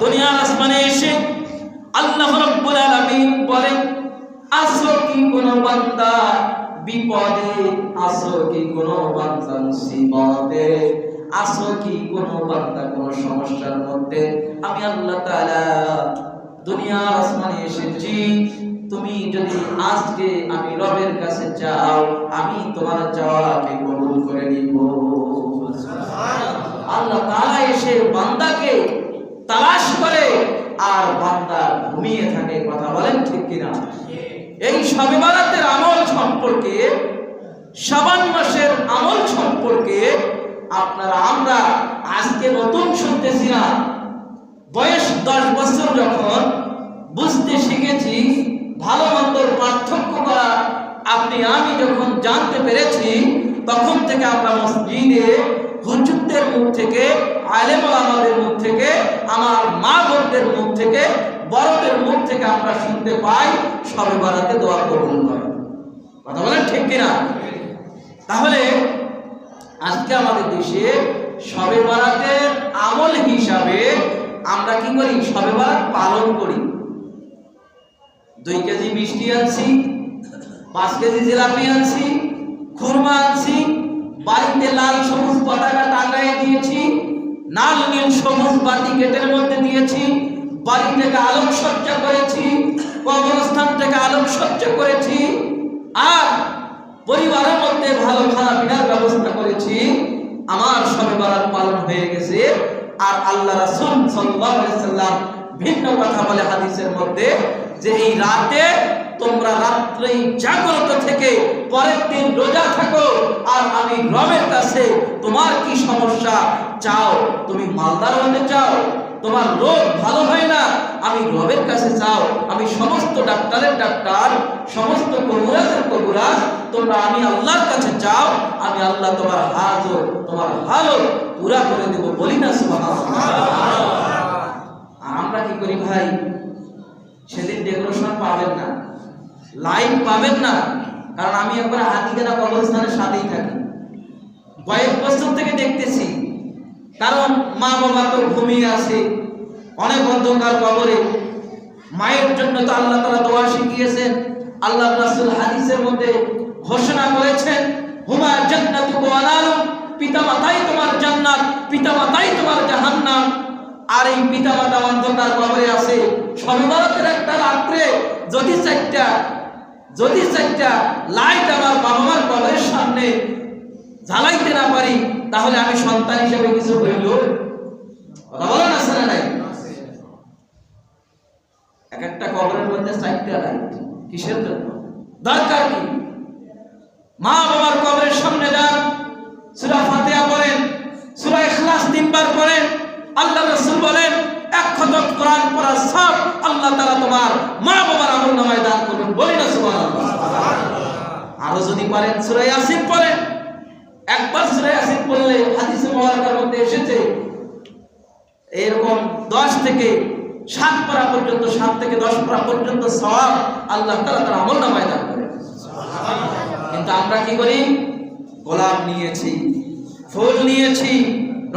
দুনিয়ার আসমানে এসে আল্লাহ রাব্বুল আলামিন বলেন, আসো কি কোন বান্দা বিপদে, আসো কি কোন বান্দা মুসিবতে, আসো কি কোন বান্দা কোন সমস্যার মধ্যে, আমি আল্লাহ তাআলা দুনিয়ার আসমানে এসেছি। তুমি যদি আজকে আমি রবের কাছে চাও, আমি তোমার চাওয়াকে কবুল করে নিব। আল্লাহ তাআলা এসে বান্দাকে তালাশ করে, আর বান্দা ঘুমিয়ে থাকে। কথা বলেন ঠিক কিনা? এই শবে বরাতের আমল সম্পর্কে, শাবান মাসের আমল সম্পর্কে আমরা আজকে নতুন শুনতেছি না। বয়স 10 বছর যখন বুঝতে শিখেছি, ভালো মন্দর পার্থক্য করা আমি যখন জানতে পেরেছি, তখন থেকে আমরা মসজিদে হুজুরদের মুখ থেকে, আলেম ওলামাদের মুখ থেকে, আমার মা বোনদের মুখ থেকে, বড়দের মুখ থেকে আমরা শুনতে পাই শবে বরাতে দোয়া কবুল হয়। কথা বলেন ঠিক কিনা? তাহলে আজকে আমাদের দেশে শবে বরাতের আমল হিসাবে আমরা কি করি? শবে বরাত পালন করি। 2 কেজি মিষ্টি আনছি, 5 কেজি জিলাপি আনছি, খুরমা আনছি, বাড়িতে লাল সবুজ পতাকা টাঙাইয়ে দিয়েছি, লাল নীল সবুজ বাতি গেটের মধ্যে দিয়েছি, বাড়ি থেকে আলোকসজ্জা করেছি, কবরস্থান থেকে আলোকসজ্জা করেছি, আর পরিবারের মধ্যে ভালো খানা পিনার ব্যবস্থা করেছি। আমার শবে বরাত পালন হয়ে গেছে। আর আল্লাহ রাসূল সাল্লাল্লাহু আলাইহি সাল্লাম ভিন্ন কথা বলে হাদিসের মধ্যে, যে এই রাতে তোমরা রাত্রেই জাগ্রত থেকে পরের দিন রোজা থাকো, আর আমি রবের কাছে তোমার কি সমস্যা চাও, তুমি মালদার হতে চাও, তোমার রোগ ভালো হয় না, আমি রবের কাছে চাও, আমি সমস্ত ডাক্তারের ডাক্তার, সমস্ত কবুরাজের কবুরাজ, তোমরা আমি আল্লাহর কাছে চাও, আমি আল্লাহ তোমার হাজত, তোমার হালত পুরা করে দেব। বলি না সুবহানাল্লাহ? আর আমরা কি করি ভাই? সেদিন ডেকোরেশন পাবেন না, লাইট পাবেন না, কারণ আমি একবার হাতিগেরা কবরস্থানের সাথেই থাকি, কয়েক বছর থেকে দেখতেছি। কারণ মা বাবা তো ঘুমিয়ে আছে অনেক অন্ধকার কবরে। মায়ের জন্য তো আল্লাহ তাআলা দোয়া শিখিয়েছেন। আল্লাহ রাসূল হাদিসের মধ্যে ঘোষণা করেছেন, হুমা জান্নাতু ওয়া নারু, পিতামাতাই তোমার জান্নাত, পিতামাতাই তোমার জাহান্নাম। আর এই পিতামাতা অন্ধকার কবরে আছে। শবে বরাতের একটা রাত্রে যদি চারটা লাইট আমার বাবা মার কবরের সামনে জ্বালাইতে না পারি, তাহলে আমি সন্তান হিসেবে কিছু হইল? কথা বলেন আছে না নাই? এক একটা কবরের মধ্যে 4টা লাইট, কিসের জন্য? দরকার কি? মা বাবার কবরের সামনে যান, সূরা ফাতিহা পড়েন, সূরা ইখলাস 3 বার পড়েন। আল্লাহ রাসূল বলেন, 1 খতম কোরআন পড়ার সব আল্লাহ তাআলা তোমার মা বাবার আমলনামায় দান করবেন। বলি না সুবহানাল্লাহ? আরো যদি পারেন সূরা ইয়াসিন পড়েন। একবার সূরা ইয়াসিন পড়লে হাদিসে মুবারাকার মধ্যে এসেছে এরকম 10 থেকে 7 পারা পর্যন্ত, 7 থেকে 10 পারা পর্যন্ত সওয়াব আল্লাহ তাআলা তার আমলনামায় দান করেন। কিন্তু আমরা কি করি? গোলাপ নিয়েছি, ফুল নিয়েছি,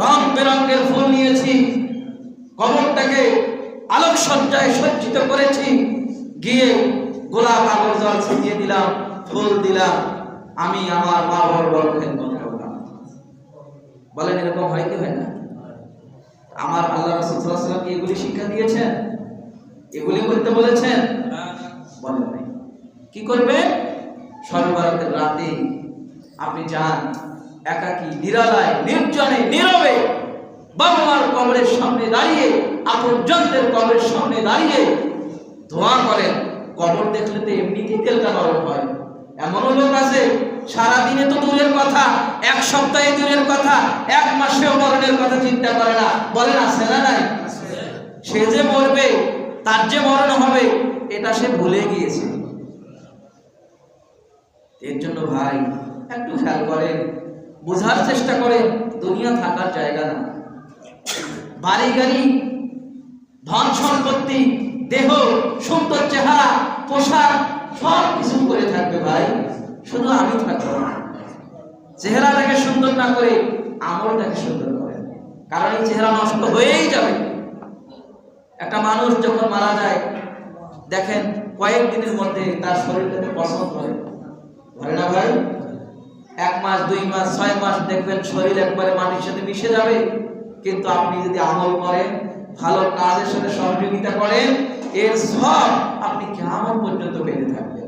রং বেরঙের ফুল নিয়েছি, কবরটাকে আলোকসজ্জায় সজ্জিত করেছি, গিয়ে গোলাপ আগর জল ছিটিয়ে দিলাম, ফুল দিলাম, আমি আমার মা বাবার বড় খেদমত করলাম। বলেন এরকম হয় কি হয় না? আমার আল্লাহ রাসূল সাল্লাল্লাহু আলাইহি ওয়াসাল্লাম কি এগুলি শিক্ষা দিয়েছেন? এগুলি করতে বলেছেন? বলেন নাই। কি করবে? শবে বরাতের রাতে আপনি যান, একাকী নিরালায় নির্জনে নীরবে বাবা মার কবরের সামনে দাঁড়িয়ে, আপনজনদের কবরের সামনে দাঁড়িয়ে দোয়া করেন। কবর দেখলে তো এমনিতেই তেলটা নরম হয়। এমনও লোক আছে সারাদিনে তো দূরের কথা, 1 সপ্তাহে দূরের কথা, 1 মাসেও মরণের কথা চিন্তা করে না। বলেন আছে না নাই? সে যে মরবে, তার যে মরণ হবে, এটা সে ভুলে গিয়েছে। এর জন্য ভাই একটু খেয়াল করেন, বোঝার চেষ্টা করেন, দুনিয়া থাকার জায়গা না। বাড়ি গাড়ি, ধন সম্পত্তি, দেহ, সুন্দর চেহারা, পোশাক সব কিছু করে থাকবে ভাই, শুধু আমি থাকবো না। চেহারাটাকে সুন্দর না করে আমলটাকে সুন্দর করেন, কারণ এই চেহারা নষ্ট হয়েই যাবে। একটা মানুষ যখন মারা যায় দেখেন কয়েকদিনের মধ্যে তার শরীরটাকে পছন্দ করে না ভাই? 1 মাস 2 মাস 6 মাস দেখবেন শরীর একবারে মাটির সাথে মিশে যাবে। কিন্তু আপনি যদি আমল করেন, ভালো কাজের সাথে সহযোগিতা করেন, এর সব আপনি কিয়ামত পর্যন্ত পেতে থাকবেন।